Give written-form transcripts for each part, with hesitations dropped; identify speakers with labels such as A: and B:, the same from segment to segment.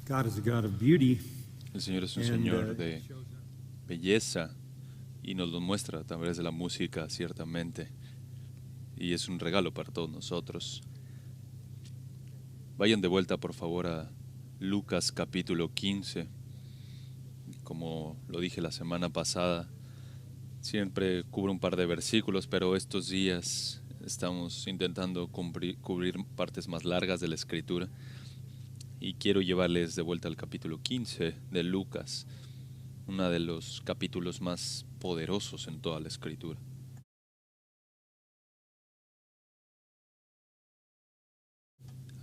A: God is a God of beauty,
B: El Señor es un
A: and
B: Señor de belleza y nos lo muestra a través de la música, ciertamente. Y es un regalo para todos nosotros. Vayan de vuelta, por favor, a Lucas capítulo 15. Como lo dije la semana pasada, siempre cubro un par de versículos, pero estos días estamos intentando cubrir partes más largas de la Escritura. Y quiero llevarles de vuelta al capítulo 15 de Lucas, uno de los capítulos más poderosos en toda la Escritura.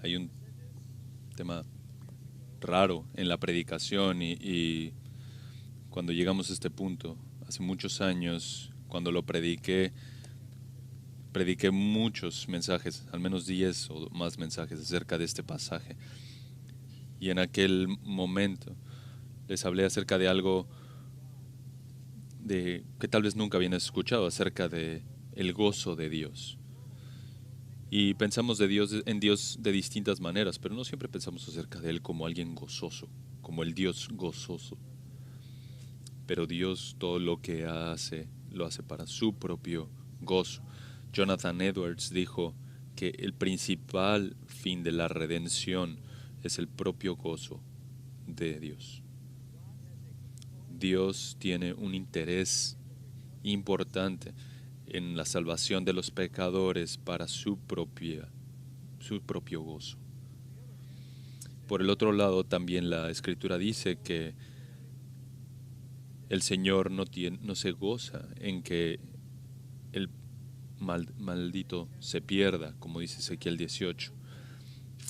B: Hay un tema raro en la predicación y cuando llegamos a este punto, hace muchos años, cuando lo prediqué muchos mensajes, al menos 10 o más mensajes acerca de este pasaje. Y en aquel momento les hablé acerca de algo que tal vez nunca habían escuchado, acerca de el gozo de Dios. Y pensamos en Dios de distintas maneras, pero no siempre pensamos acerca de Él como alguien gozoso, como el Dios gozoso. Pero Dios todo lo que hace, lo hace para su propio gozo. Jonathan Edwards dijo que el principal fin de la redención es el propio gozo de Dios. Dios tiene un interés importante en la salvación de los pecadores para su propio gozo. Por el otro lado, también la Escritura dice que el Señor no se goza en que el maldito se pierda, como dice Ezequiel 18.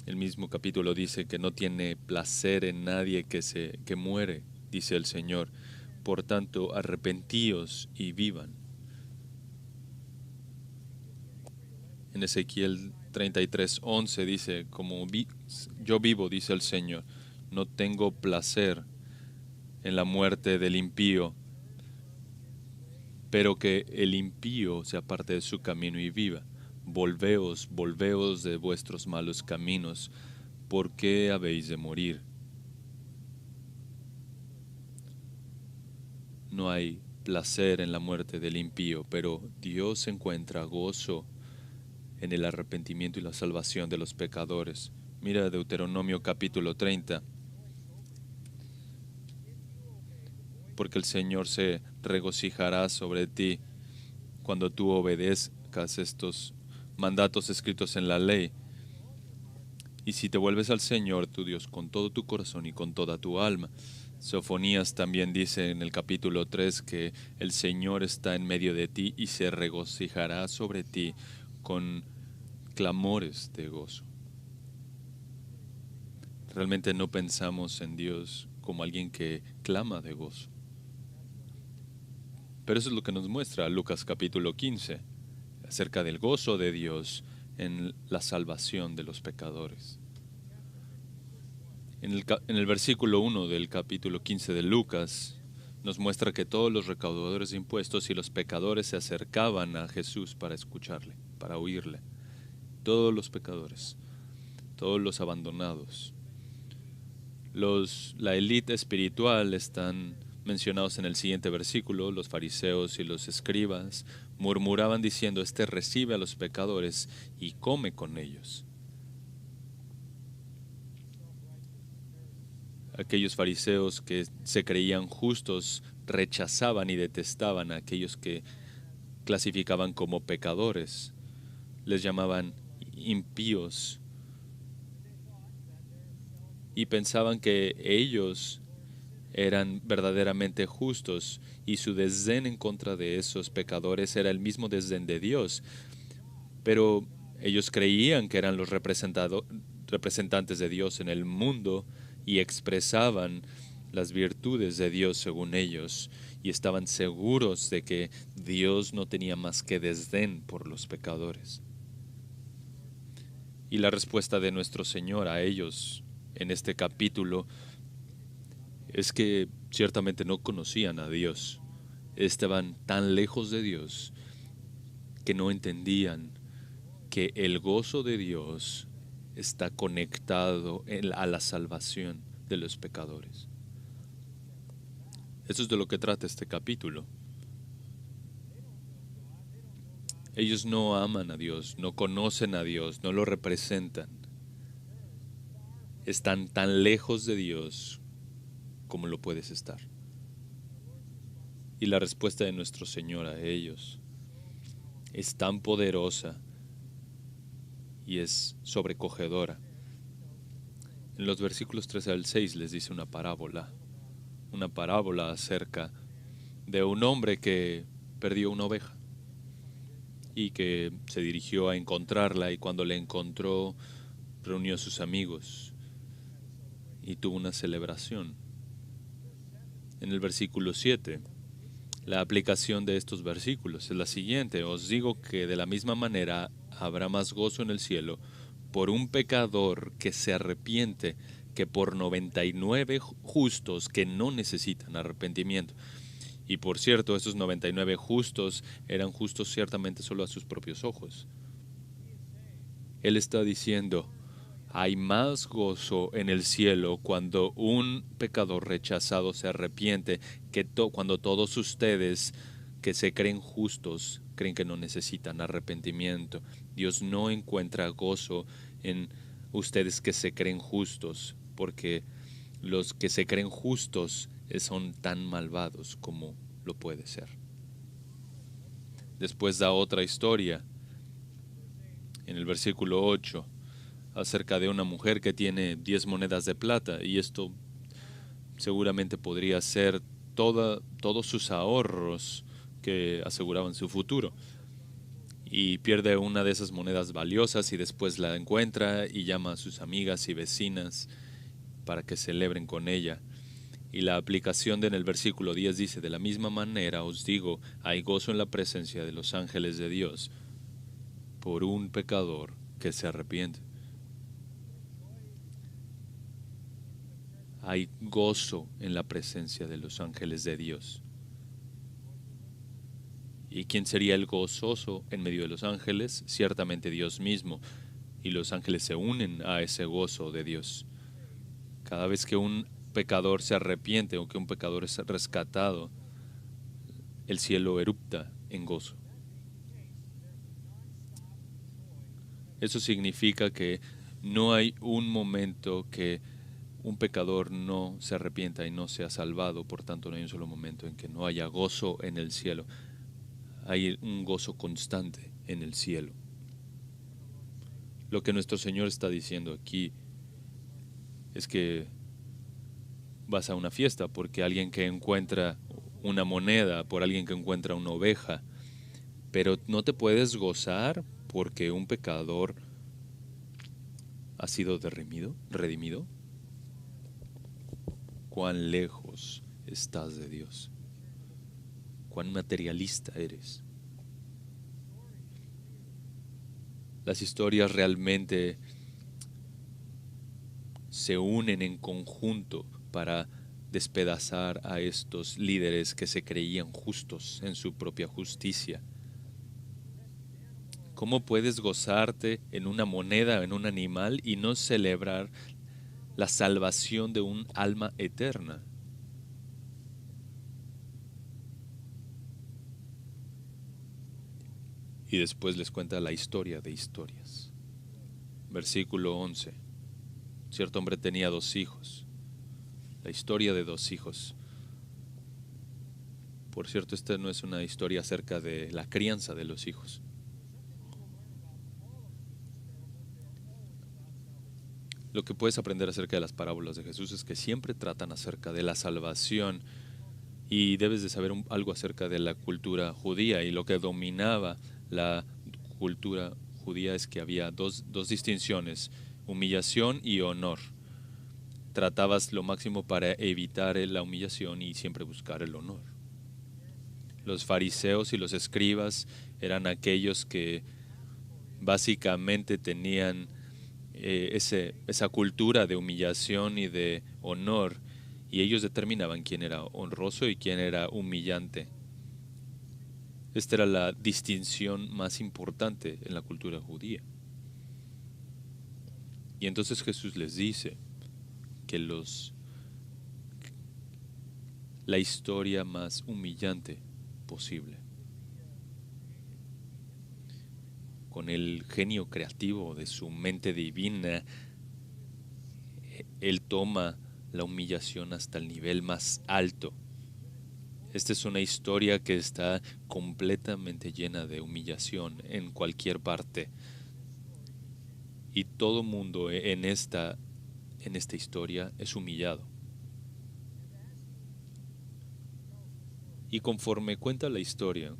B: El mismo capítulo dice que no tiene placer en nadie que muere, dice el Señor. Por tanto, arrepentíos y vivan. En Ezequiel 33:11 dice, yo vivo, dice el Señor, no tengo placer en la muerte del impío, pero que el impío se aparte de su camino y viva. Volveos de vuestros malos caminos, ¿por qué habéis de morir? No hay placer en la muerte del impío, pero Dios encuentra gozo en el arrepentimiento y la salvación de los pecadores. Mira Deuteronomio capítulo 30. Porque el Señor se regocijará sobre ti cuando tú obedezcas estos mandatos escritos en la ley. Y si te vuelves al Señor tu Dios con todo tu corazón y con toda tu alma. Sofonías también dice en el capítulo 3 que el Señor está en medio de ti y se regocijará sobre ti con clamores de gozo. Realmente no pensamos en Dios como alguien que clama de gozo. Pero eso es lo que nos muestra Lucas capítulo 15, acerca del gozo de Dios en la salvación de los pecadores. En el versículo 1 del capítulo 15 de Lucas, nos muestra que todos los recaudadores de impuestos y los pecadores se acercaban a Jesús para escucharle, para oírle. Todos los pecadores, todos los abandonados. La élite espiritual están mencionados en el siguiente versículo. Los fariseos y los escribas murmuraban diciendo, este recibe a los pecadores y come con ellos. Aquellos fariseos que se creían justos rechazaban y detestaban a aquellos que clasificaban como pecadores. Les llamaban impíos y pensaban que ellos eran verdaderamente justos y su desdén en contra de esos pecadores era el mismo desdén de Dios. Pero ellos creían que eran los representantes de Dios en el mundo y expresaban las virtudes de Dios según ellos y estaban seguros de que Dios no tenía más que desdén por los pecadores. Y la respuesta de nuestro Señor a ellos en este capítulo es que ciertamente no conocían a Dios. Estaban tan lejos de Dios que no entendían que el gozo de Dios está conectado a la salvación de los pecadores. Eso es de lo que trata este capítulo. Ellos no aman a Dios, no conocen a Dios, no lo representan. Están tan lejos de Dios como lo puedes estar. Y la respuesta de nuestro Señor a ellos es tan poderosa y es sobrecogedora. En los versículos 3 al 6 les dice una parábola acerca de un hombre que perdió una oveja y que se dirigió a encontrarla, y cuando la encontró reunió a sus amigos y tuvo una celebración. En el versículo 7, la aplicación de estos versículos es la siguiente: os digo que de la misma manera habrá más gozo en el cielo por un pecador que se arrepiente que por 99 justos que no necesitan arrepentimiento. Y por cierto, esos 99 justos eran justos ciertamente solo a sus propios ojos. Él está diciendo, hay más gozo en el cielo cuando un pecador rechazado se arrepiente que cuando todos ustedes que se creen justos creen que no necesitan arrepentimiento. Dios no encuentra gozo en ustedes que se creen justos, porque los que se creen justos son tan malvados como lo puede ser. Después da otra historia en el versículo 8 acerca de una mujer que tiene 10 monedas de plata, y esto seguramente podría ser todos sus ahorros que aseguraban su futuro. Y pierde una de esas monedas valiosas y después la encuentra y llama a sus amigas y vecinas para que celebren con ella. Y la aplicación en el versículo 10 dice, de la misma manera os digo, hay gozo en la presencia de los ángeles de Dios por un pecador que se arrepiente. Hay gozo en la presencia de los ángeles de Dios. ¿Y quién sería el gozoso en medio de los ángeles? Ciertamente Dios mismo. Y los ángeles se unen a ese gozo de Dios. Cada vez que un pecador se arrepiente o que un pecador es rescatado, el cielo erupta en gozo. Eso significa que no hay un momento que un pecador no se arrepienta y no sea salvado. Por tanto, no hay un solo momento en que no haya gozo en el cielo. Hay un gozo constante en el cielo. Lo que nuestro Señor está diciendo aquí es que vas a una fiesta porque alguien que encuentra una moneda, por alguien que encuentra una oveja, pero no te puedes gozar porque un pecador ha sido redimido. ¿Cuán lejos estás de Dios? ¿Cuán materialista eres? Las historias realmente se unen en conjunto para despedazar a estos líderes que se creían justos en su propia justicia. ¿Cómo puedes gozarte en una moneda, en un animal, y no celebrar la salvación de un alma eterna? Y después les cuenta la historia de historias. Versículo 11. Cierto hombre tenía 2 hijos. La historia de 2 hijos. Por cierto, esta no es una historia acerca de la crianza de los hijos. Lo que puedes aprender acerca de las parábolas de Jesús es que siempre tratan acerca de la salvación, y debes de saber algo acerca de la cultura judía. Y lo que dominaba la cultura judía es que había dos distinciones: humillación y honor. Tratabas lo máximo para evitar la humillación y siempre buscar el honor. Los fariseos y los escribas eran aquellos que básicamente tenían esa cultura de humillación y de honor, y ellos determinaban quién era honroso y quién era humillante. Esta era la distinción más importante en la cultura judía. Y entonces Jesús les dice que los la historia más humillante posible. Con el genio creativo de su mente divina, Él toma la humillación hasta el nivel más alto. Esta es una historia que está completamente llena de humillación en cualquier parte. Y todo mundo en esta historia es humillado. Y conforme cuenta la historia,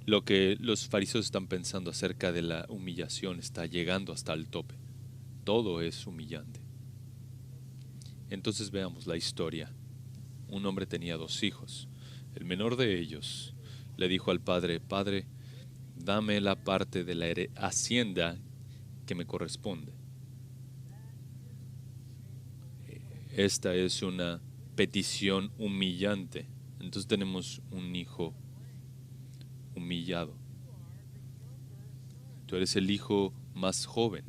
B: lo que los fariseos están pensando acerca de la humillación está llegando hasta el tope. Todo es humillante. Entonces veamos la historia. Un hombre tenía 2 hijos. El menor de ellos le dijo al padre: Padre, dame la parte de la hacienda que me corresponde. Esta es una petición humillante. Entonces tenemos un hijo humillado. Tú eres el hijo más joven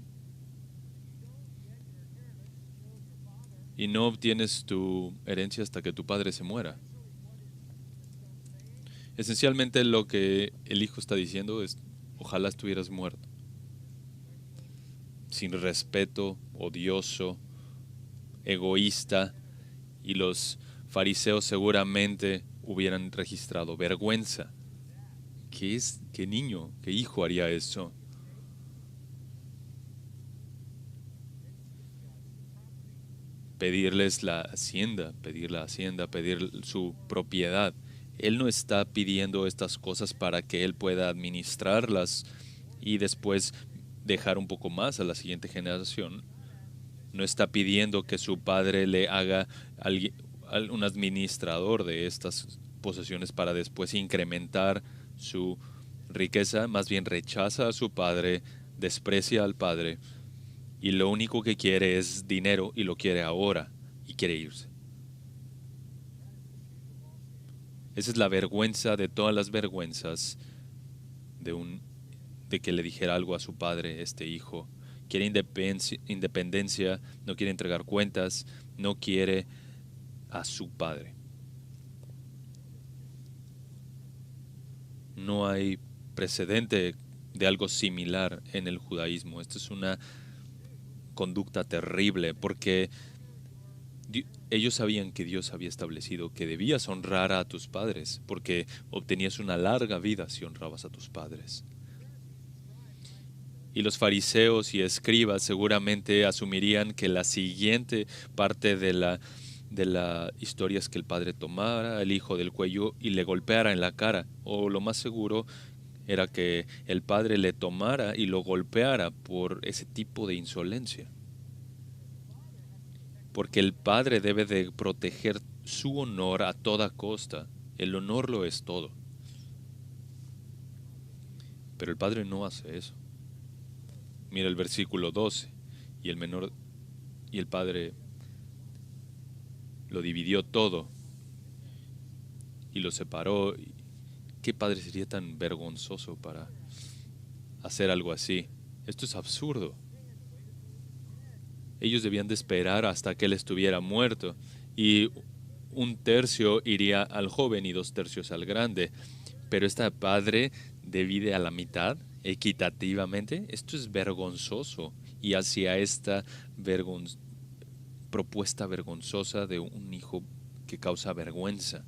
B: y no obtienes tu herencia hasta que tu padre se muera. Esencialmente lo que el hijo está diciendo es: ojalá estuvieras muerto. Sin respeto, odioso, egoísta, y los fariseos seguramente hubieran registrado vergüenza. ¿Qué niño, qué hijo haría eso? Pedir la hacienda, pedir su propiedad. Él no está pidiendo estas cosas para que él pueda administrarlas y después dejar un poco más a la siguiente generación. No está pidiendo que su padre le haga un administrador de estas posesiones para después incrementar su riqueza. Más bien rechaza a su padre, desprecia al padre y lo único que quiere es dinero y lo quiere ahora y quiere irse. Esa es la vergüenza de todas las vergüenzas de que le dijera algo a su padre, este hijo. Quiere independencia, no quiere entregar cuentas, no quiere a su padre. No hay precedente de algo similar en el judaísmo. Esto es una conducta terrible porque ellos sabían que Dios había establecido que debías honrar a tus padres porque obtenías una larga vida si honrabas a tus padres. Y los fariseos y escribas seguramente asumirían que la siguiente parte de la historia es que el padre tomara al hijo del cuello y le golpeara en la cara. O lo más seguro era que el padre le tomara y lo golpeara por ese tipo de insolencia. Porque el padre debe de proteger su honor a toda costa. El honor lo es todo. Pero el padre no hace eso. Mira el versículo 12. Y el padre lo dividió todo y lo separó. ¿Qué padre sería tan vergonzoso para hacer algo así? Esto es absurdo. Ellos debían de esperar hasta que él estuviera muerto y 1/3 iría al joven y 2/3 al grande. Pero este padre divide a la mitad equitativamente. Esto es vergonzoso. Y hacia esta propuesta vergonzosa de un hijo que causa vergüenza.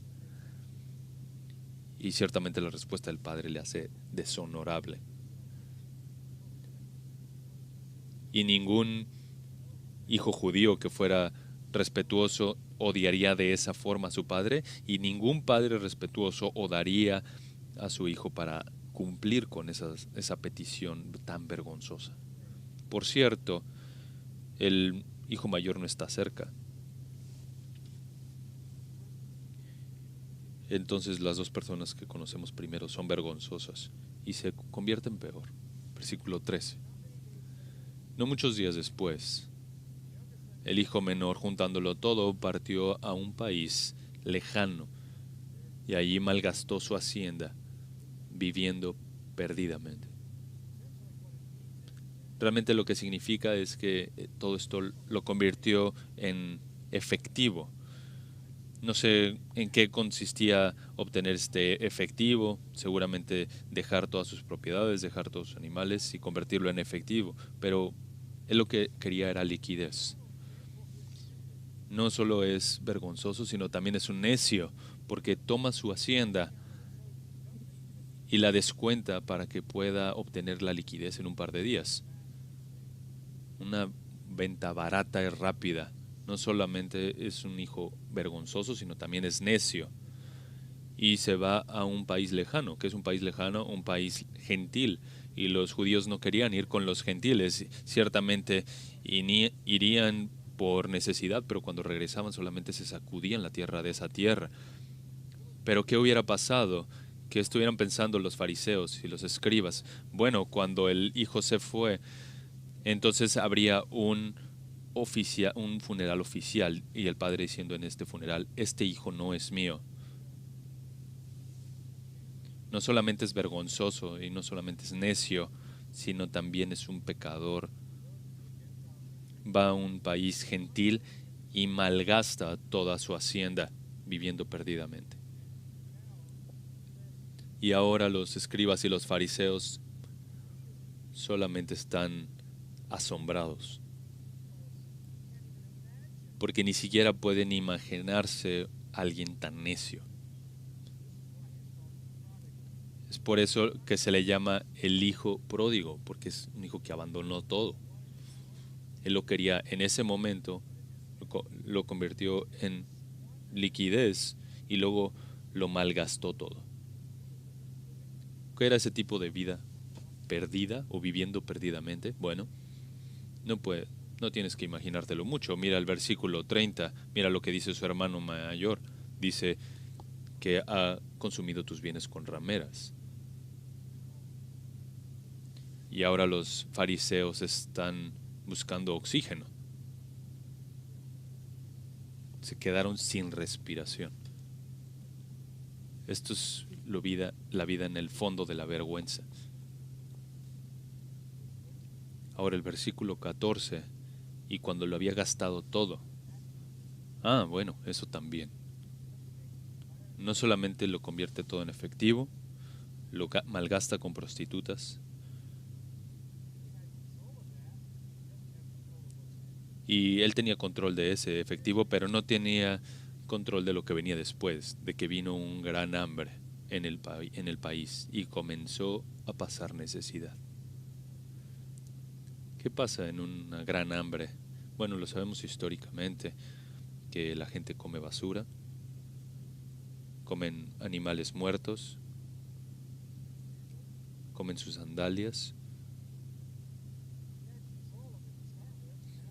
B: Y ciertamente la respuesta del padre le hace deshonorable. Y ningún hijo judío que fuera respetuoso odiaría de esa forma a su padre, y ningún padre respetuoso odiaría a su hijo para cumplir con esa petición tan vergonzosa. Por cierto, el hijo mayor no está cerca. Entonces las 2 personas que conocemos primero son vergonzosas y se convierten peor. Versículo 13. No muchos días después, el hijo menor, juntándolo todo, partió a un país lejano y allí malgastó su hacienda, viviendo perdidamente. Realmente lo que significa es que todo esto lo convirtió en efectivo. No sé en qué consistía obtener este efectivo, seguramente dejar todas sus propiedades, dejar todos sus animales y convertirlo en efectivo, pero él lo que quería era liquidez. No solo es vergonzoso, sino también es un necio, porque toma su hacienda y la descuenta para que pueda obtener la liquidez en un par de días. Una venta barata y rápida. No solamente es un hijo vergonzoso, sino también es necio. Y se va a un país lejano. ¿Qué es un país lejano? Un país gentil. Y los judíos no querían ir con los gentiles. Ciertamente irían por necesidad, pero cuando regresaban solamente se sacudían la tierra de esa tierra. Pero ¿qué hubiera pasado? ¿Qué estuvieran pensando los fariseos y los escribas? Bueno, cuando el hijo se fue, entonces habría un funeral oficial y el padre diciendo en este funeral, este hijo no es mío. No solamente es vergonzoso y no solamente es necio, sino también es un pecador. Va a un país gentil y malgasta toda su hacienda viviendo perdidamente. Y ahora los escribas y los fariseos solamente están asombrados, porque ni siquiera pueden imaginarse a alguien tan necio. Es por eso que se le llama el hijo pródigo, porque es un hijo que abandonó todo. Él lo quería en ese momento, lo convirtió en liquidez y luego lo malgastó todo. ¿Qué era ese tipo de vida? ¿Perdida o viviendo perdidamente? Bueno, no puede, no tienes que imaginártelo mucho. Mira el versículo 30, mira lo que dice su hermano mayor. Dice que ha consumido tus bienes con rameras. Y ahora los fariseos están buscando oxígeno. Se quedaron sin respiración. Esto es la vida en el fondo de la vergüenza. Ahora el versículo 14, y cuando lo había gastado todo. Ah, bueno, eso también. No solamente lo convierte todo en efectivo, lo malgasta con prostitutas. Y él tenía control de ese efectivo, pero no tenía control de lo que venía después, de que vino un gran hambre en el país y comenzó a pasar necesidad. ¿Qué pasa en una gran hambre? Bueno, lo sabemos históricamente, que la gente come basura, comen animales muertos, comen sus sandalias.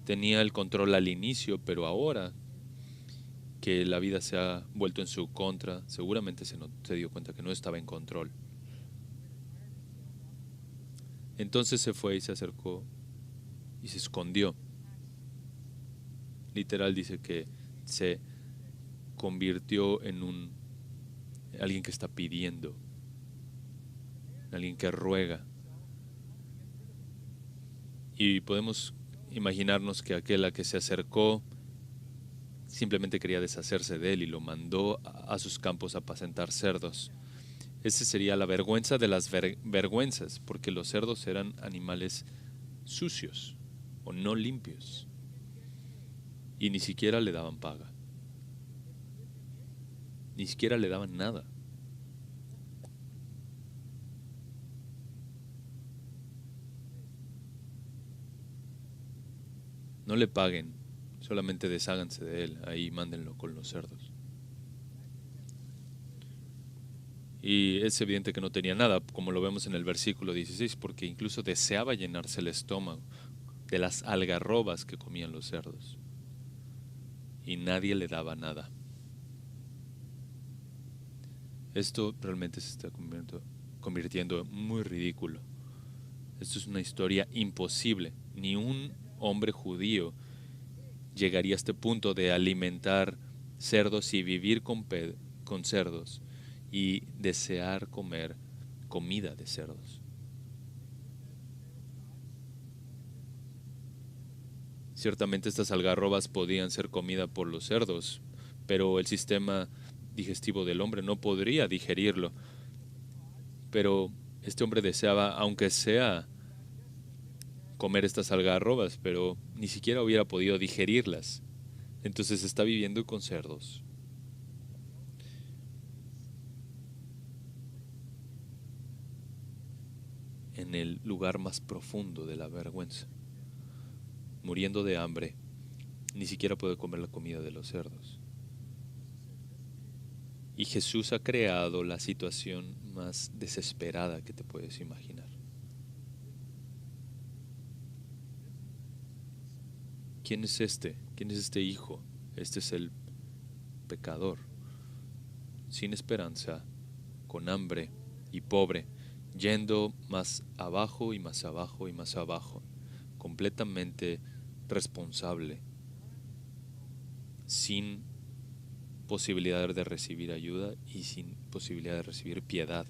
B: Tenía el control al inicio, pero ahora que la vida se ha vuelto en su contra, seguramente se dio cuenta que no estaba en control. Entonces se fue y se acercó y se escondió. Literal dice que se convirtió en alguien que está pidiendo, alguien que ruega. Y podemos imaginarnos que aquel a que se acercó simplemente quería deshacerse de él y lo mandó a sus campos a apacentar cerdos. Esa sería la vergüenza de las vergüenzas, porque los cerdos eran animales sucios o no limpios y ni siquiera le daban paga, ni siquiera le daban nada. No le paguen, solamente desháganse de él, ahí mándenlo con los cerdos. Y es evidente que no tenía nada, como lo vemos en el versículo 16, porque incluso deseaba llenarse el estómago de las algarrobas que comían los cerdos. Y nadie le daba nada. Esto realmente se está convirtiendo en muy ridículo. Esto es una historia imposible. Ni un hombre judío llegaría a este punto de alimentar cerdos y vivir con cerdos y desear comer comida de cerdos. Ciertamente estas algarrobas podían ser comida por los cerdos, pero el sistema digestivo del hombre no podría digerirlo. Pero este hombre deseaba, aunque sea, comer estas algarrobas, pero ni siquiera hubiera podido digerirlas. Entonces está viviendo con cerdos. En el lugar más profundo de la vergüenza, muriendo de hambre, ni siquiera puede comer la comida de los cerdos. Y Jesús ha creado la situación más desesperada que te puedes imaginar. ¿Quién es este? ¿Quién es este hijo? Este es el pecador, sin esperanza, con hambre y pobre, yendo más abajo y más abajo y más abajo, completamente responsable, sin posibilidad de recibir ayuda y sin posibilidad de recibir piedad.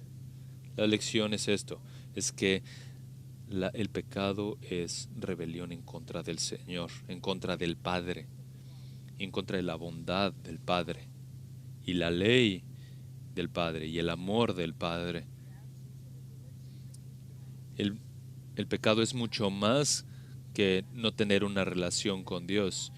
B: La lección es esto, es que el pecado es rebelión en contra del Señor, en contra del Padre, en contra de la bondad del Padre y la ley del Padre y el amor del Padre. El, el pecado es mucho más que no tener una relación con Dios.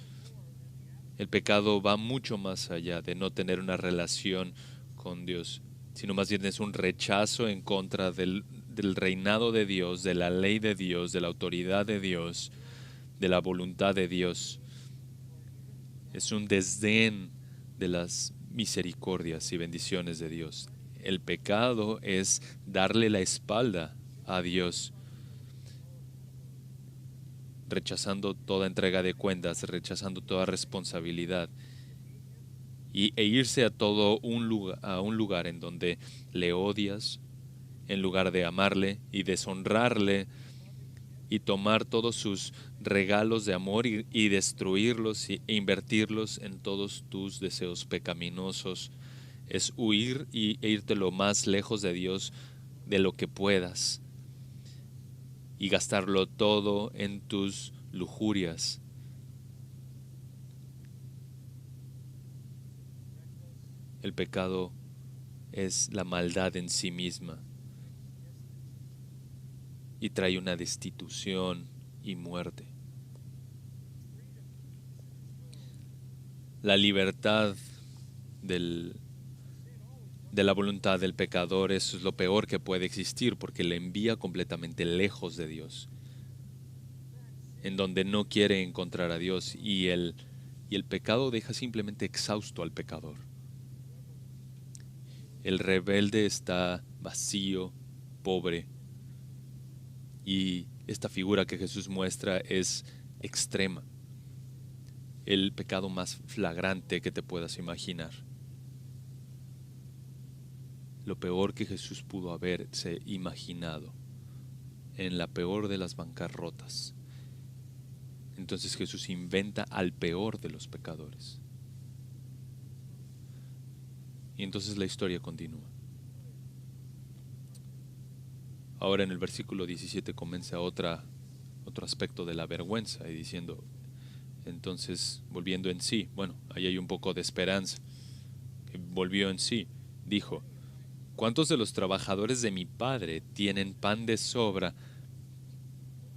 B: El pecado va mucho más allá de no tener una relación con Dios, sino más bien es un rechazo en contra del reinado de Dios, de la ley de Dios, de la autoridad de Dios, de la voluntad de Dios. Es un desdén de las misericordias y bendiciones de Dios. El pecado es darle la espalda a Dios, rechazando toda entrega de cuentas, rechazando toda responsabilidad e irse a un lugar en donde le odias, en lugar de amarle y deshonrarle y tomar todos sus regalos de amor y destruirlos e invertirlos en todos tus deseos pecaminosos. Es huir e irte lo más lejos de Dios de lo que puedas y gastarlo todo en tus lujurias. El pecado es la maldad en sí misma y trae una destitución y muerte. La libertad de la voluntad del pecador es lo peor que puede existir porque le envía completamente lejos de Dios, en donde no quiere encontrar a Dios y el pecado deja simplemente exhausto al pecador. El rebelde está vacío, pobre, y esta figura que Jesús muestra es extrema, el pecado más flagrante que te puedas imaginar. Lo peor que Jesús pudo haberse imaginado, en la peor de las bancarrotas. Entonces Jesús inventa al peor de los pecadores. Y entonces la historia continúa. Ahora en el versículo 17 comienza otro aspecto de la vergüenza y diciendo, entonces volviendo en sí, bueno, ahí hay un poco de esperanza, que volvió en sí, dijo, ¿cuántos de los trabajadores de mi padre tienen pan de sobra,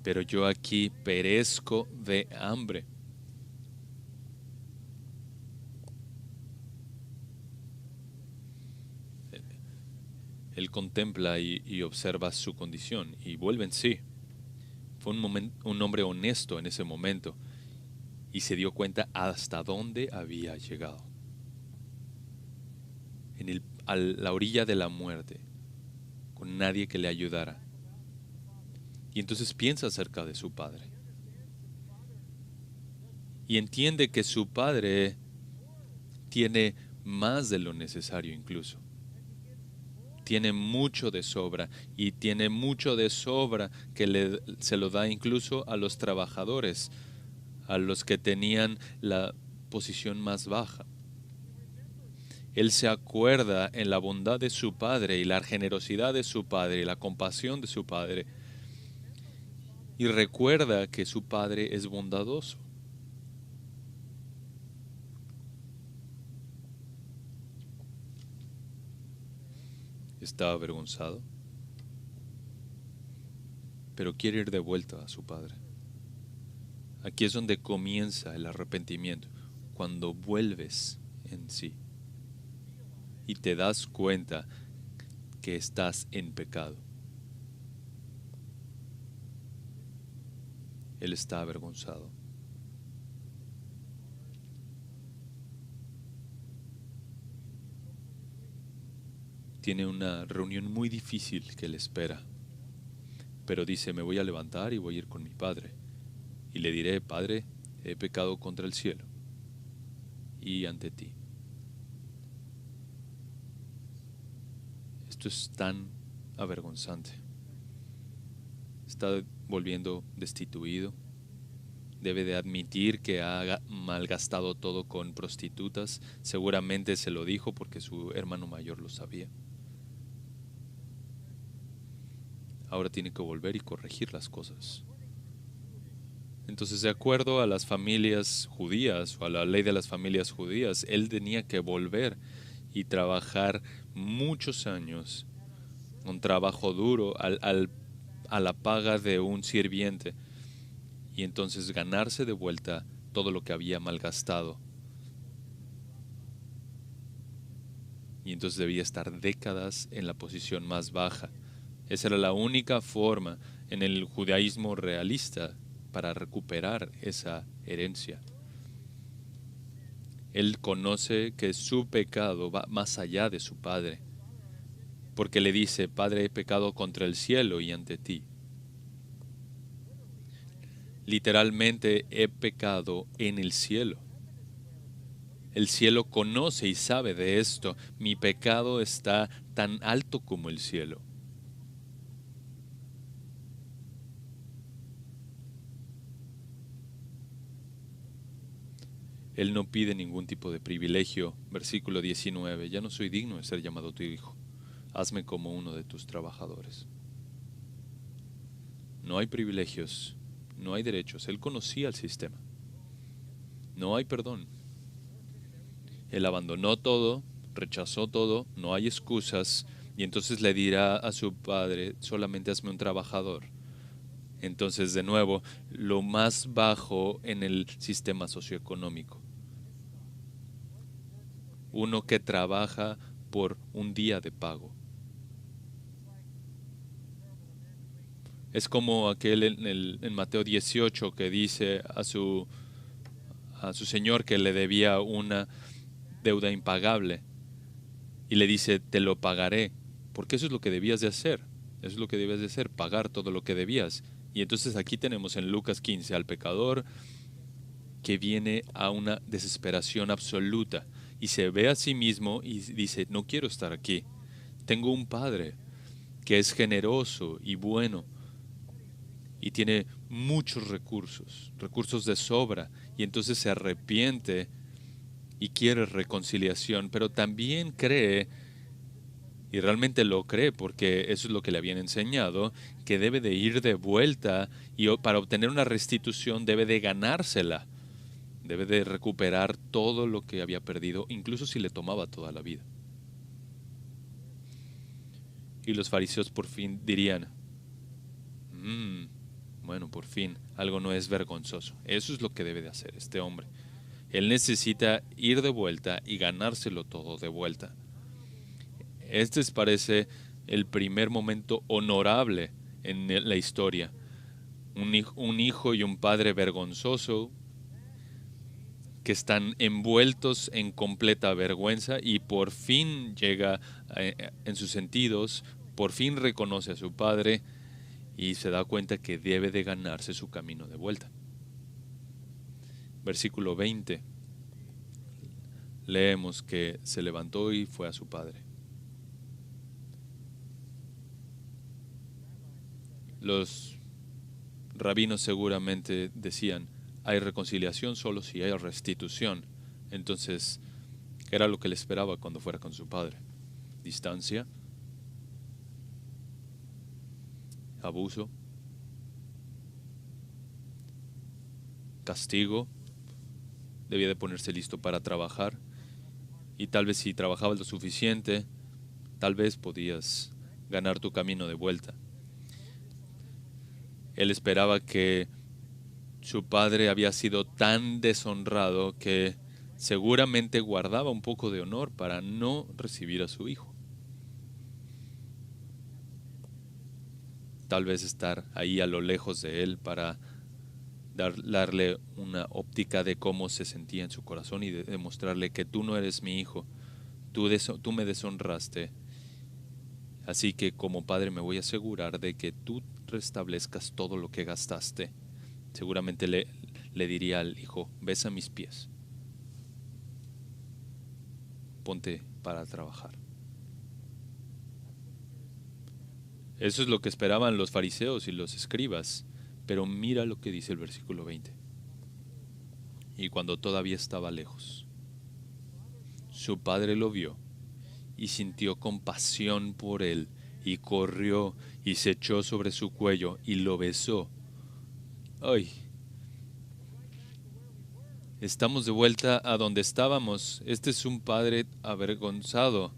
B: pero yo aquí perezco de hambre? Él contempla y observa su condición y vuelve en sí. Fue un hombre honesto en ese momento y se dio cuenta hasta dónde había llegado. A la orilla de la muerte, con nadie que le ayudara. Y entonces piensa acerca de su padre. Y entiende que su padre tiene más de lo necesario incluso. Tiene mucho de sobra y tiene mucho de sobra que se lo da incluso a los trabajadores, a los que tenían la posición más baja. Él se acuerda en la bondad de su padre y la generosidad de su padre y la compasión de su padre y recuerda que su padre es bondadoso. está avergonzado, pero quiere ir de vuelta a su padre. Aquí es donde comienza el arrepentimiento, cuando vuelves en sí y te das cuenta que estás en pecado. Él está avergonzado. Tiene una reunión muy difícil que le espera, pero dice, me voy a levantar y voy a ir con mi padre. Y le diré, Padre, he pecado contra el cielo y ante ti. Esto es tan avergonzante. Está volviendo destituido. Debe de admitir que ha malgastado todo con prostitutas. Seguramente se lo dijo porque su hermano mayor lo sabía. Ahora tiene que volver y corregir las cosas. Entonces, de acuerdo a las familias judías o a la ley de las familias judías, él tenía que volver y trabajar muchos años, un trabajo duro a la paga de un sirviente, y entonces ganarse de vuelta todo lo que había malgastado. Y entonces debía estar décadas en la posición más baja. Esa era la única forma en el judaísmo realista para recuperar esa herencia. Él conoce que su pecado va más allá de su padre, porque le dice, Padre, he pecado contra el cielo y ante ti. Literalmente he pecado en el cielo. El cielo conoce y sabe de esto. Mi pecado está tan alto como el cielo. Él no pide ningún tipo de privilegio. Versículo 19. Ya no soy digno de ser llamado tu hijo. Hazme como uno de tus trabajadores. No hay privilegios, no hay derechos. Él conocía el sistema. No hay perdón. Él abandonó todo, rechazó todo, no hay excusas, y entonces le dirá a su padre, solamente hazme un trabajador. Entonces, de nuevo, lo más bajo en el sistema socioeconómico. Uno que trabaja por un día de pago. Es como aquel en Mateo 18 que dice a su señor que le debía una deuda impagable y le dice, te lo pagaré, porque eso es lo que debías de hacer, eso es lo que debías de hacer, pagar todo lo que debías. Y entonces aquí tenemos en Lucas 15 al pecador que viene a una desesperación absoluta y se ve a sí mismo y dice, no quiero estar aquí, tengo un padre que es generoso y bueno y tiene muchos recursos, recursos de sobra, y entonces se arrepiente y quiere reconciliación, pero también cree, y realmente lo cree porque eso es lo que le habían enseñado, que debe de ir de vuelta y para obtener una restitución debe de ganársela, debe de recuperar todo lo que había perdido, incluso si le tomaba toda la vida. Y los fariseos por fin dirían, bueno, por fin, algo no es vergonzoso. Eso es lo que debe de hacer este hombre. Él necesita ir de vuelta y ganárselo todo de vuelta. Este parece el primer momento honorable en la historia. Un hijo y un padre vergonzoso que están envueltos en completa vergüenza y por fin llega en sus sentidos, por fin reconoce a su padre y se da cuenta que debe de ganarse su camino de vuelta. Versículo 20. Leemos que se levantó y fue a su padre. Los rabinos seguramente decían, hay reconciliación solo si hay restitución. Entonces, ¿qué era lo que le esperaba cuando fuera con su padre? Distancia, abuso, castigo. Debía de ponerse listo para trabajar y tal vez si trabajaba lo suficiente, tal vez podías ganar tu camino de vuelta. Él esperaba que su padre había sido tan deshonrado que seguramente guardaba un poco de honor para no recibir a su hijo. Tal vez estar ahí a lo lejos de él para darle una óptica de cómo se sentía en su corazón y demostrarle que tú no eres mi hijo, tú me deshonraste, así que como padre me voy a asegurar de que tú restablezcas todo lo que gastaste. Seguramente le diría al hijo, besa mis pies, ponte para trabajar. Eso es lo que esperaban los fariseos y los escribas, pero mira lo que dice el versículo 20. Y cuando todavía estaba lejos, su padre lo vio y sintió compasión por él, y corrió y se echó sobre su cuello y lo besó. ¡Ay! Estamos de vuelta a donde estábamos. Este es un padre avergonzado.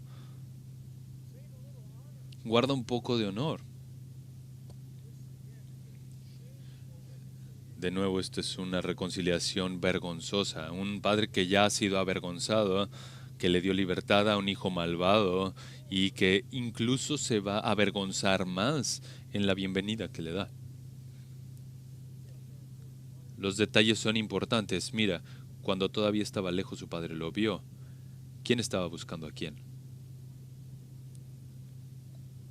B: Guarda un poco de honor. De nuevo, esto es una reconciliación vergonzosa. Un padre que ya ha sido avergonzado, que le dio libertad a un hijo malvado y que incluso se va a avergonzar más en la bienvenida que le da. Los detalles son importantes. Mira, cuando todavía estaba lejos su padre lo vio. ¿Quién estaba buscando a quién?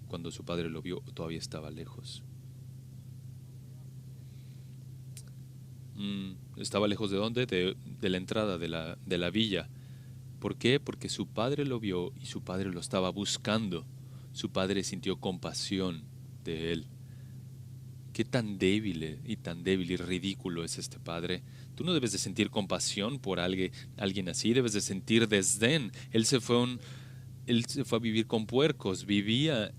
B: Cuando su padre lo vio, todavía estaba lejos. ¿Estaba lejos de dónde? De la entrada de la villa. ¿Por qué? Porque su padre lo vio y su padre lo estaba buscando. Su padre sintió compasión de él. ¿Qué tan débil y ridículo es este padre? Tú no debes de sentir compasión por alguien así, debes de sentir desdén. Él se fue a vivir con puercos, vivía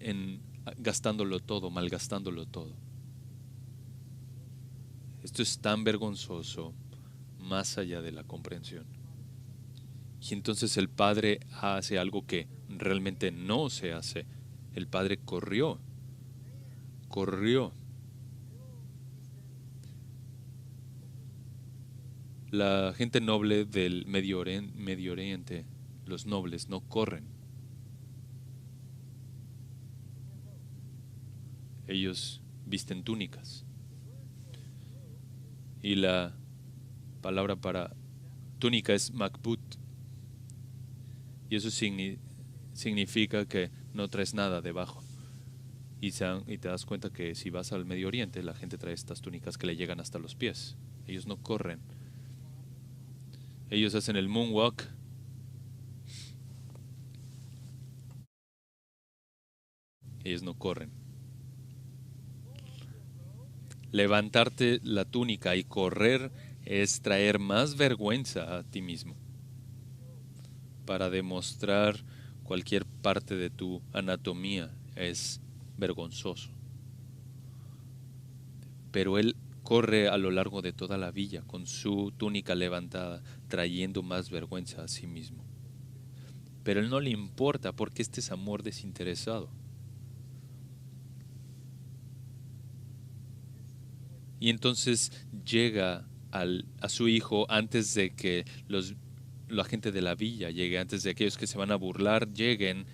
B: gastándolo todo, malgastándolo todo. Esto es tan vergonzoso, más allá de la comprensión. Y entonces el padre hace algo que realmente no se hace. El padre corrió. La gente noble del Medio Oriente, los nobles, no corren. Ellos visten túnicas. Y la palabra para túnica es makbut. Y eso significa que no traes nada debajo. Y te das cuenta que si vas al Medio Oriente, la gente trae estas túnicas que le llegan hasta los pies. Ellos no corren. Ellos hacen el moonwalk. Ellos no corren. Levantarte la túnica y correr es traer más vergüenza a ti mismo para demostrar cualquier parte de tu anatomía es vergonzoso. Pero él corre a lo largo de toda la villa con su túnica levantada, trayendo más vergüenza a sí mismo. Pero él no le importa porque este es amor desinteresado. Y entonces llega a su hijo antes de que la gente de la villa llegue, antes de aquellos que se van a burlar lleguen.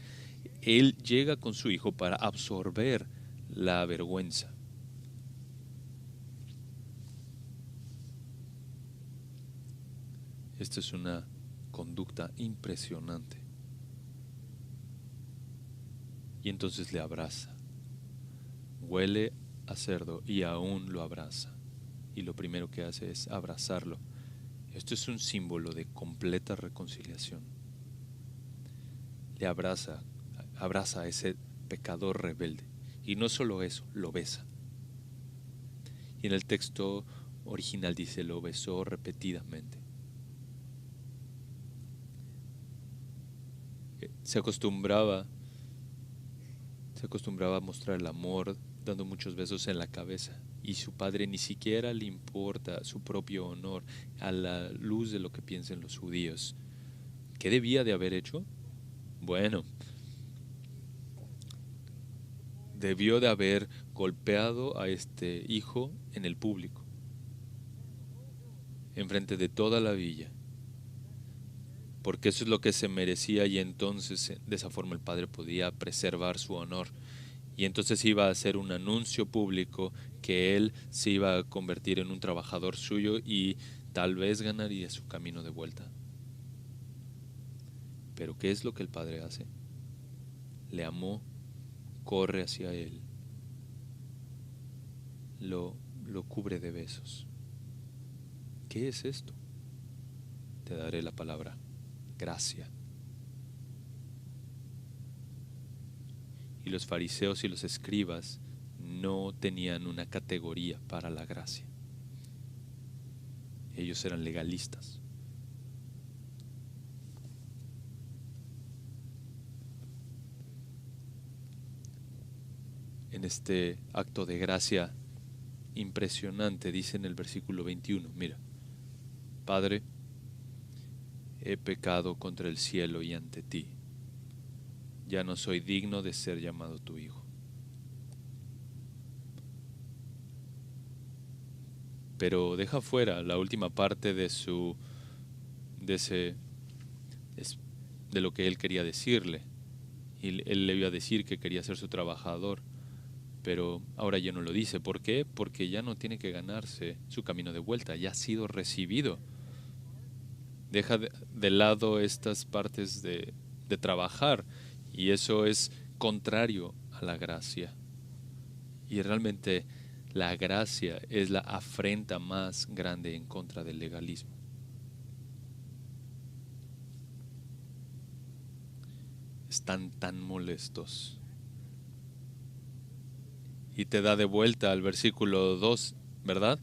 B: Él llega con su hijo para absorber la vergüenza. Esta es una conducta impresionante. Y entonces le abraza. Huele a cerdo y aún lo abraza. Y lo primero que hace es abrazarlo. Esto es un símbolo de completa reconciliación. Le abraza a ese pecador rebelde. Y no solo eso, lo besa. Y en el texto original dice, lo besó repetidamente. Se acostumbraba a mostrar el amor dando muchos besos en la cabeza. Y su padre ni siquiera le importa su propio honor a la luz de lo que piensen los judíos. ¿Qué debía de haber hecho? Bueno, debió de haber golpeado a este hijo en el público, enfrente de toda la villa, porque eso es lo que se merecía y entonces de esa forma el padre podía preservar su honor. Y entonces iba a hacer un anuncio público que él se iba a convertir en un trabajador suyo y tal vez ganaría su camino de vuelta. Pero ¿qué es lo que el padre hace? Le amó, corre hacia él, lo cubre de besos. ¿Qué es esto? Te daré la palabra: gracia. Y los fariseos y los escribas no tenían una categoría para la gracia. Ellos eran legalistas. En este acto de gracia impresionante, dice en el versículo 21, mira: Padre, he pecado contra el cielo y ante ti. Ya no soy digno de ser llamado tu hijo. Pero deja fuera la última parte de de lo que él quería decirle. Y él le iba a decir que quería ser su trabajador, pero ahora ya no lo dice. ¿Por qué? Porque ya no tiene que ganarse su camino de vuelta, ya ha sido recibido. Deja de lado estas partes de trabajar, y eso es contrario a la gracia. Y realmente la gracia es la afrenta más grande en contra del legalismo. Están tan molestos. Y te da de vuelta al versículo 2, ¿verdad?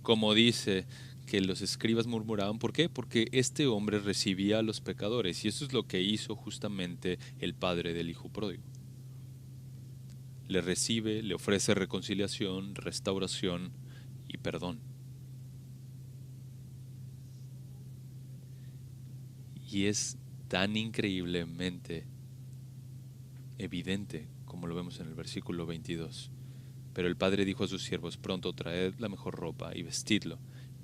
B: Como dice que los escribas murmuraban. ¿Por qué? Porque este hombre recibía a los pecadores, y eso es lo que hizo justamente el padre del hijo pródigo. Le recibe, le ofrece reconciliación, restauración y perdón. Y es tan increíblemente evidente como lo vemos en el versículo 22. Pero el padre dijo a sus siervos: pronto traed la mejor ropa y vestidlo,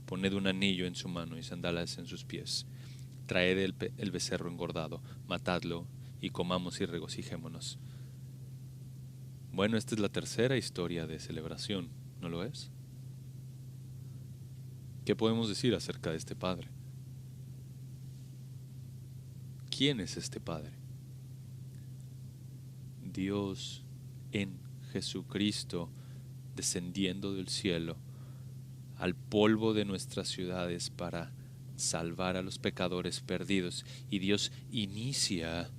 B: poned un anillo en su mano y sandalas en sus pies, traed el becerro engordado, matadlo y comamos y regocijémonos. Bueno, esta es la tercera historia de celebración, ¿no lo es? ¿Qué podemos decir acerca de este padre? ¿Quién es este padre? Dios en Jesucristo, descendiendo del cielo al polvo de nuestras ciudades para salvar a los pecadores perdidos. Y Dios inicia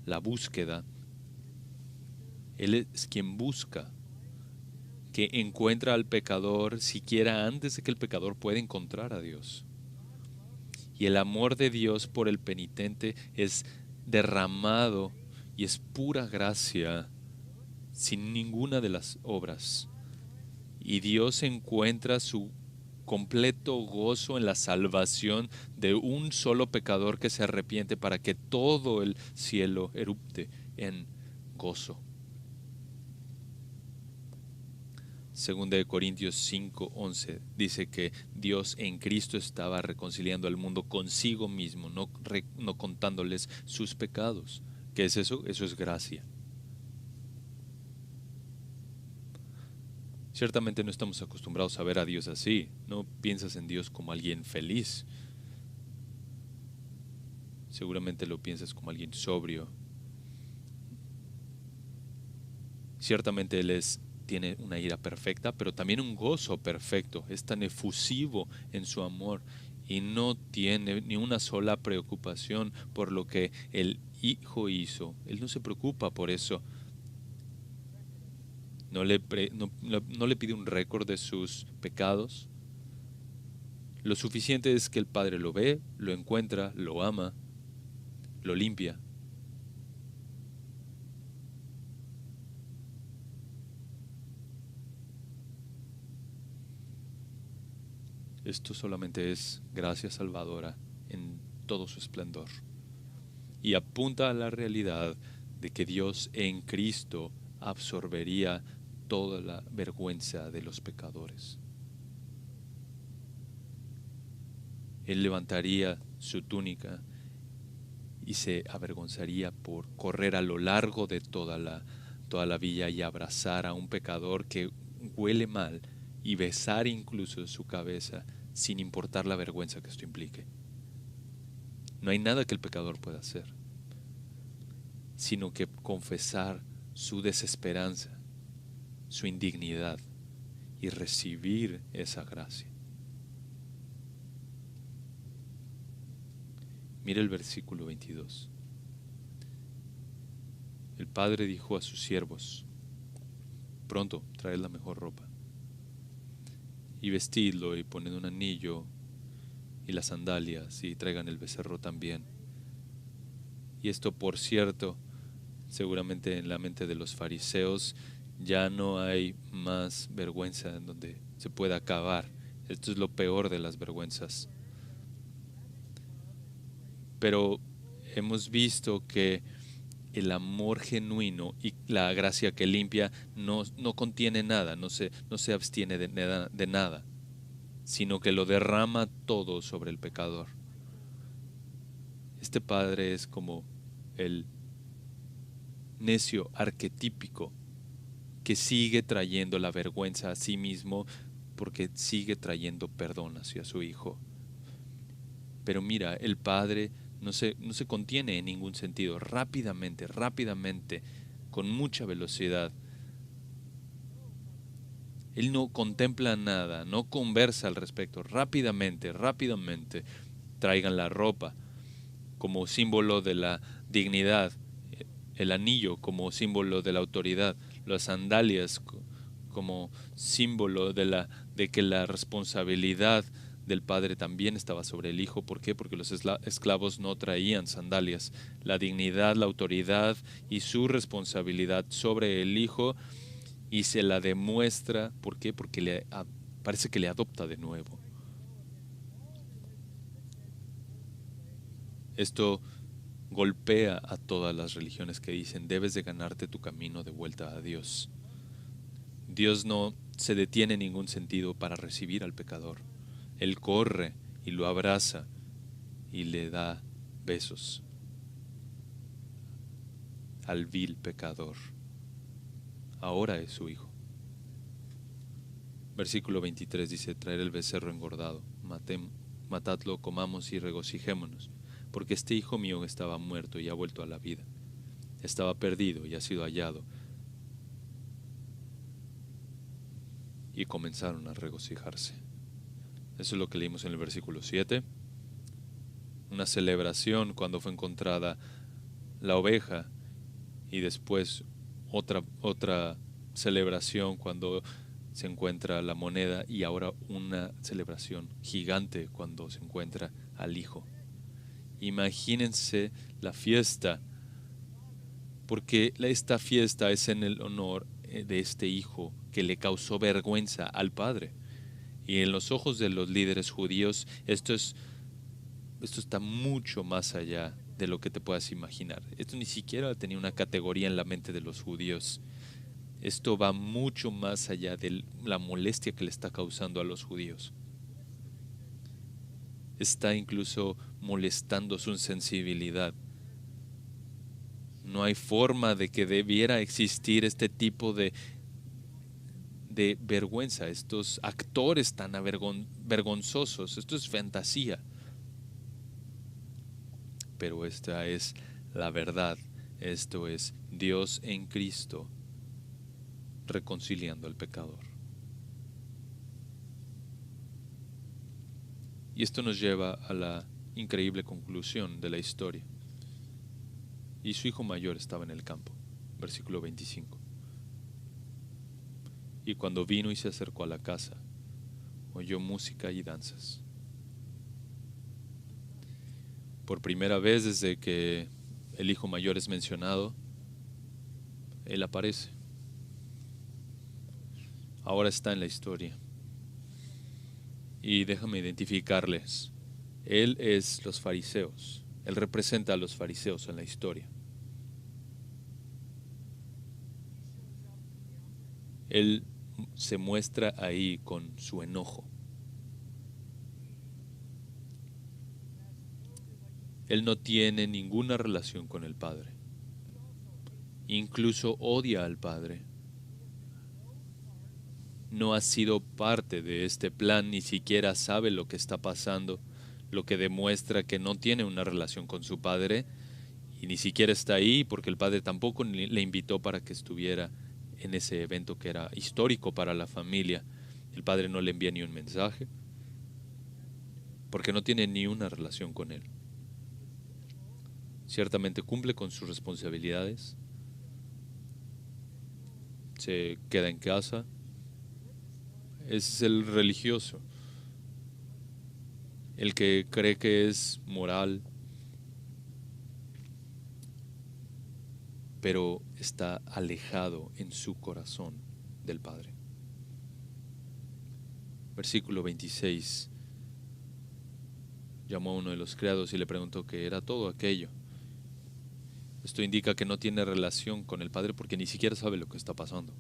B: la búsqueda. Él es quien busca, que encuentra al pecador siquiera antes de que el pecador pueda encontrar a Dios. Y el amor de Dios por el penitente es derramado y es pura gracia, sin ninguna de las obras. Y Dios encuentra su completo gozo en la salvación de un solo pecador que se arrepiente, para que todo el cielo erupte en gozo. Segunda de Corintios 5:11 dice que Dios en Cristo estaba reconciliando al mundo consigo mismo, no contándoles sus pecados. ¿Qué es eso? Eso es gracia. Ciertamente no estamos acostumbrados a ver a Dios así. No piensas en Dios como alguien feliz. Seguramente lo piensas como alguien sobrio. Ciertamente Él tiene una ira perfecta, pero también un gozo perfecto. Es tan efusivo en su amor y no tiene ni una sola preocupación por lo que el Hijo hizo. Él no se preocupa por eso. No le pide un récord de sus pecados. Lo suficiente es que el Padre lo ve, lo encuentra, lo ama, lo limpia. Esto solamente es gracia salvadora en todo su esplendor. Y apunta a la realidad de que Dios en Cristo absorbería toda la vergüenza de los pecadores. Él levantaría su túnica y se avergonzaría por correr a lo largo de toda la villa y abrazar a un pecador que huele mal y besar incluso su cabeza sin importar la vergüenza que esto implique. No hay nada que el pecador pueda hacer, sino que confesar su desesperanza, su indignidad y recibir esa gracia. Mira el versículo 22. El padre dijo a sus siervos: pronto, traed la mejor ropa y vestidlo y poned un anillo y las sandalias y traigan el becerro también. Y esto, por cierto, seguramente en la mente de los fariseos ya no hay más vergüenza en donde se pueda acabar. Esto es lo peor de las vergüenzas. Pero hemos visto que el amor genuino y la gracia que limpia no contiene nada, no se abstiene de nada, sino que lo derrama todo sobre el pecador. Este padre es como el necio arquetípico que sigue trayendo la vergüenza a sí mismo porque sigue trayendo perdón hacia su hijo. Pero mira, el padre no se contiene en ningún sentido. Rápidamente, con mucha velocidad. Él no contempla nada, no conversa al respecto. Rápidamente, traigan la ropa como símbolo de la dignidad, el anillo como símbolo de la autoridad, las sandalias como símbolo de que la responsabilidad del padre también estaba sobre el hijo. ¿Por qué? Porque los esclavos no traían sandalias. La dignidad, la autoridad y su responsabilidad sobre el hijo, y se la demuestra. ¿Por qué? Porque parece que le adopta de nuevo. Esto golpea a todas las religiones que dicen: debes de ganarte tu camino de vuelta a Dios. Dios no se detiene en ningún sentido para recibir al pecador. Él corre y lo abraza y le da besos al vil pecador. Ahora es su hijo. Versículo 23 dice: traer el becerro engordado, matadlo, comamos y regocijémonos, porque este hijo mío estaba muerto y ha vuelto a la vida, estaba perdido y ha sido hallado. Y comenzaron a regocijarse. Eso es lo que leímos en el versículo 7. Una celebración cuando fue encontrada la oveja, y después otra celebración cuando se encuentra la moneda, y ahora una celebración gigante cuando se encuentra al hijo. Imagínense la fiesta, porque esta fiesta es en el honor de este hijo que le causó vergüenza al padre. Y en los ojos de los líderes judíos esto está mucho más allá de lo que te puedas imaginar. Esto ni siquiera tenía una categoría en la mente de los judíos. Esto va mucho más allá de la molestia que le está causando a los judíos. Está incluso molestando su sensibilidad. No hay forma de que debiera existir este tipo de vergüenza, estos actores tan vergonzosos. Esto es fantasía. Pero esta es la verdad. Esto es Dios en Cristo reconciliando al pecador. Y esto nos lleva a la increíble conclusión de la historia. Y su hijo mayor estaba en el campo. Versículo 25. Y cuando vino y se acercó a la casa, oyó música y danzas. Por primera vez desde que el hijo mayor es mencionado, él aparece. Ahora está en la historia. Y déjame identificarles. Él es los fariseos. Él representa a los fariseos en la historia. Él se muestra ahí con su enojo. Él no tiene ninguna relación con el Padre. Incluso odia al Padre. No ha sido parte de este plan, ni siquiera sabe lo que está pasando, lo que demuestra que no tiene una relación con su Padre y ni siquiera está ahí porque el Padre tampoco le invitó para que estuviera en ese evento que era histórico para la familia. El Padre no le envía ni un mensaje porque no tiene ni una relación con él. Ciertamente cumple con sus responsabilidades, se queda en casa, es el religioso, el que cree que es moral, pero está alejado en su corazón del Padre. Versículo 26. Llamó a uno de los criados y le preguntó qué era todo aquello. Esto indica que no tiene relación con el Padre porque ni siquiera sabe lo que está pasando.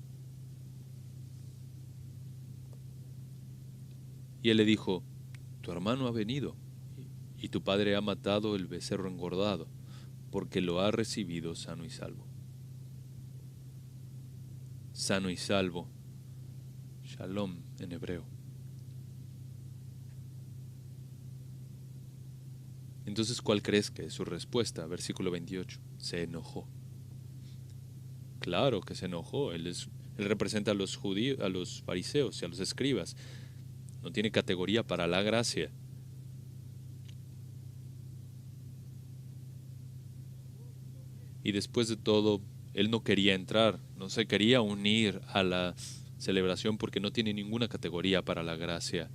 B: Y él le dijo, tu hermano ha venido y tu padre ha matado el becerro engordado porque lo ha recibido sano y salvo. Sano y salvo, shalom en hebreo. Entonces, ¿cuál crees que es su respuesta? Versículo 28. Se enojó. Claro que se enojó. Él representa a los judíos, a los fariseos y a los escribas. No tiene categoría para la gracia. Y después de todo, él no quería entrar, no se quería unir a la celebración porque no tiene ninguna categoría para la gracia.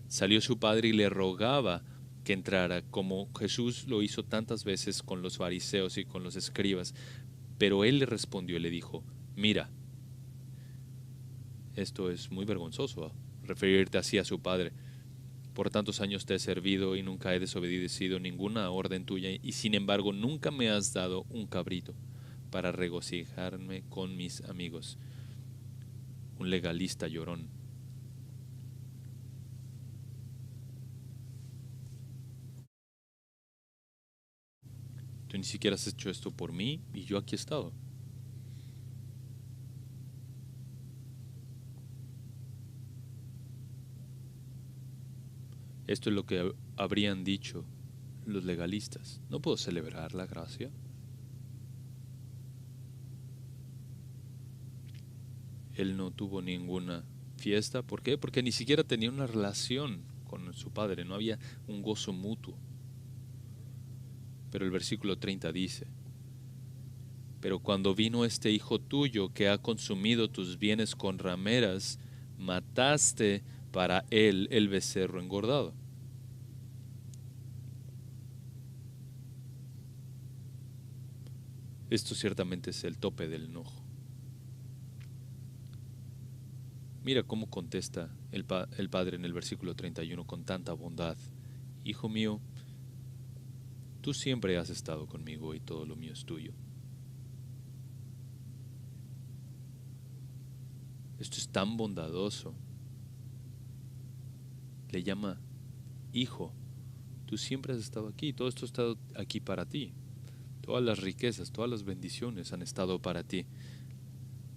B: Salió su padre y le rogaba que entrara, como Jesús lo hizo tantas veces con los fariseos y con los escribas. Pero él le respondió y le dijo, mira, esto es muy vergonzoso, referirte así a su padre. Por tantos años te he servido y nunca he desobedecido ninguna orden tuya, y sin embargo nunca me has dado un cabrito para regocijarme con mis amigos. Un legalista llorón. Tú ni siquiera has hecho esto por mí y yo aquí he estado. Esto es lo que habrían dicho los legalistas. ¿No puedo celebrar la gracia? Él no tuvo ninguna fiesta. ¿Por qué? Porque ni siquiera tenía una relación con su padre. No había un gozo mutuo. Pero el versículo 30 dice, pero cuando vino este hijo tuyo que ha consumido tus bienes con rameras, mataste para él el becerro engordado. Esto ciertamente es el tope del enojo. Mira cómo contesta el padre en el versículo 31 con tanta bondad. Hijo mío, tú siempre has estado conmigo y todo lo mío es tuyo. Esto es tan bondadoso. Le llama hijo. Tú siempre has estado aquí, todo esto ha estado aquí para ti. Todas las riquezas, todas las bendiciones han estado para ti.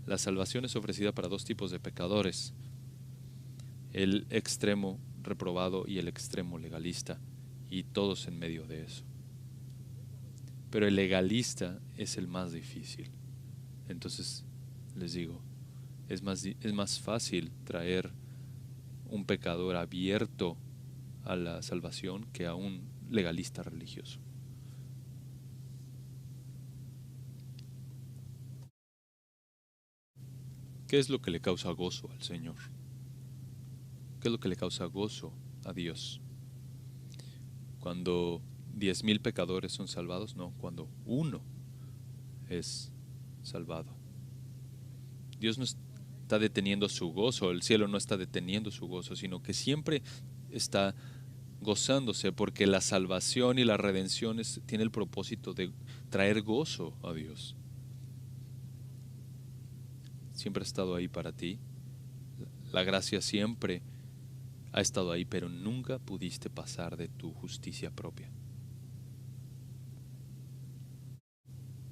B: La salvación es ofrecida para dos tipos de pecadores, el extremo reprobado y el extremo legalista, y todos en medio de eso. Pero el legalista es el más difícil. Entonces, les digo, es más fácil traer un pecador abierto a la salvación que a un legalista religioso. ¿Qué es lo que le causa gozo al Señor? ¿Qué es lo que le causa gozo a Dios? Cuando 10,000 pecadores son salvados, no, cuando uno es salvado. Dios no está deteniendo su gozo, el cielo no está deteniendo su gozo, sino que siempre está gozándose porque la salvación y la redención tiene el propósito de traer gozo a Dios. Siempre ha estado ahí para ti. La gracia siempre ha estado ahí, pero nunca pudiste pasar de tu justicia propia.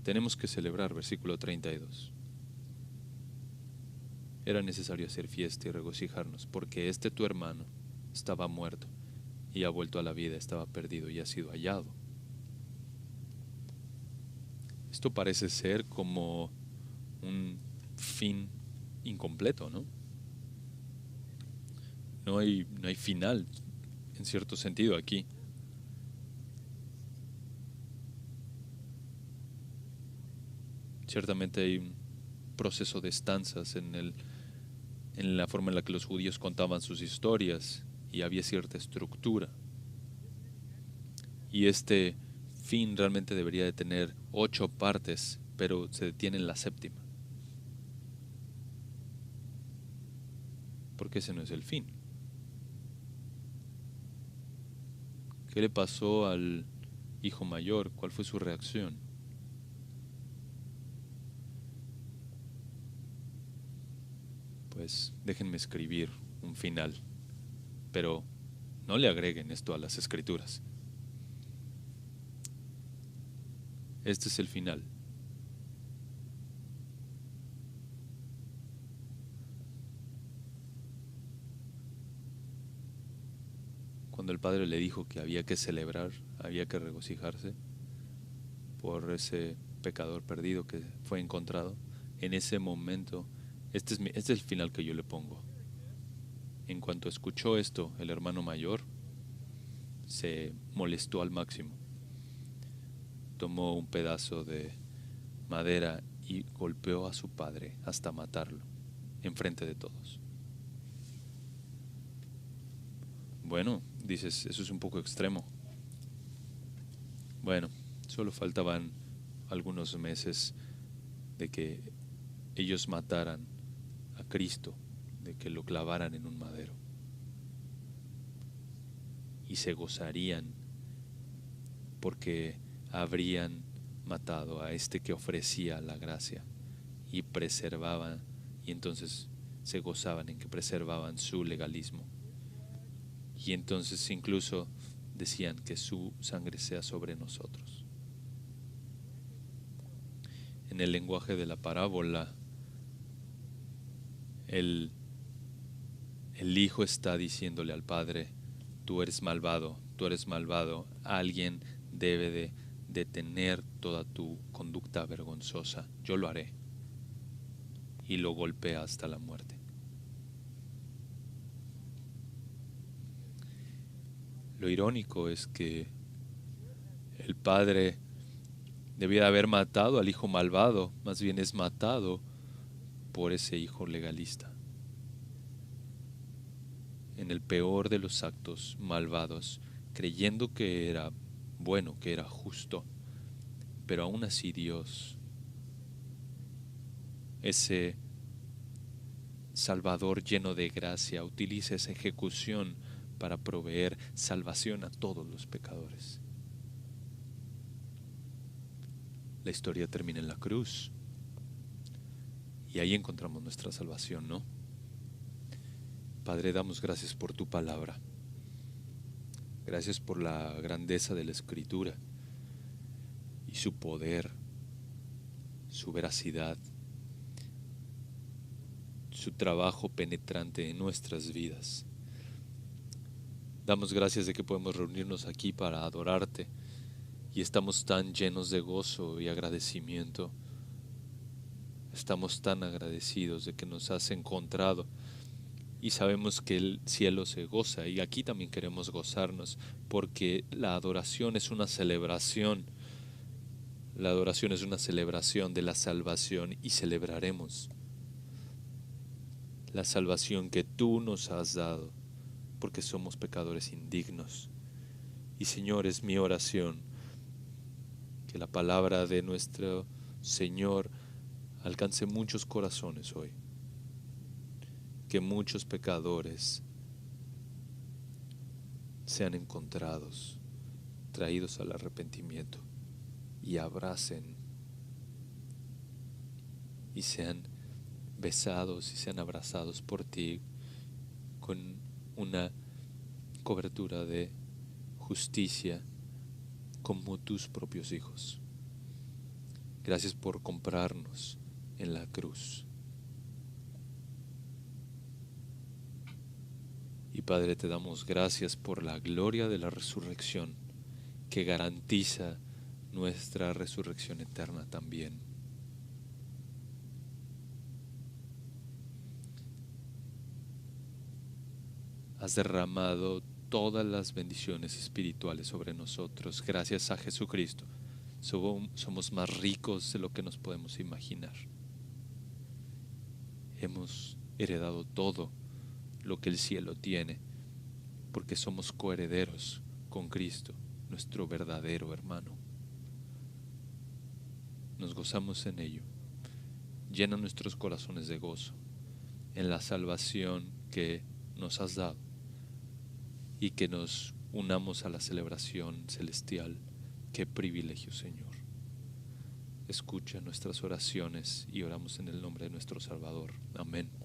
B: Tenemos que celebrar, versículo 32. Era necesario hacer fiesta y regocijarnos, porque este tu hermano estaba muerto y ha vuelto a la vida, estaba perdido y ha sido hallado. Esto parece ser como un fin incompleto, ¿no? No hay final, en cierto sentido, aquí. Ciertamente hay un proceso de estanzas en la forma en la que los judíos contaban sus historias y había cierta estructura. Y este fin realmente debería de tener 8 partes, pero se detiene en la séptima. Porque ese no es el fin. ¿Qué le pasó al hijo mayor? ¿Cuál fue su reacción? Pues déjenme escribir un final, pero no le agreguen esto a las escrituras. Este es el final. Cuando el padre le dijo que había que celebrar, había que regocijarse por ese pecador perdido que fue encontrado, en ese momento, este es el final que yo le pongo. En cuanto escuchó esto, el hermano mayor se molestó al máximo. Tomó un pedazo de madera y golpeó a su padre hasta matarlo, enfrente de todos. Bueno, dices, eso es un poco extremo. Bueno, solo faltaban algunos meses de que ellos mataran a Cristo, de que lo clavaran en un madero. Y se gozarían porque habrían matado a este que ofrecía la gracia y preservaban, y entonces se gozaban en que preservaban su legalismo. Y entonces incluso decían que su sangre sea sobre nosotros. En el lenguaje de la parábola, el, el hijo está diciéndole al padre, tú eres malvado, alguien debe de detener toda tu conducta vergonzosa, yo lo haré. Y lo golpea hasta la muerte. Lo irónico es que el padre debía haber matado al hijo malvado, más bien es matado por ese hijo legalista. En el peor de los actos malvados, creyendo que era bueno, que era justo, pero aún así Dios, ese Salvador lleno de gracia, utiliza esa ejecución para proveer salvación a todos los pecadores. La historia termina en la cruz y ahí encontramos nuestra salvación, ¿no? Padre, damos gracias por tu palabra. Gracias por la grandeza de la Escritura y su poder, su veracidad, su trabajo penetrante en nuestras vidas. Damos gracias de que podemos reunirnos aquí para adorarte y estamos tan llenos de gozo y agradecimiento. Estamos tan agradecidos de que nos has encontrado y sabemos que el cielo se goza y aquí también queremos gozarnos porque la adoración es una celebración. La adoración es una celebración de la salvación y celebraremos la salvación que tú nos has dado porque somos pecadores indignos. Y Señor, es mi oración que la palabra de nuestro Señor alcance muchos corazones hoy, que muchos pecadores sean encontrados, traídos al arrepentimiento y abracen y sean besados y sean abrazados por ti con una cobertura de justicia como tus propios hijos. Gracias por comprarnos en la cruz. Y Padre, te damos gracias por la gloria de la resurrección que garantiza nuestra resurrección eterna también. Has derramado todas las bendiciones espirituales sobre nosotros. Gracias a Jesucristo, somos más ricos de lo que nos podemos imaginar. Hemos heredado todo lo que el cielo tiene, porque somos coherederos con Cristo, nuestro verdadero hermano. Nos gozamos en ello. Llena nuestros corazones de gozo en la salvación que nos has dado, y que nos unamos a la celebración celestial. Qué privilegio, Señor. Escucha nuestras oraciones y oramos en el nombre de nuestro Salvador. Amén.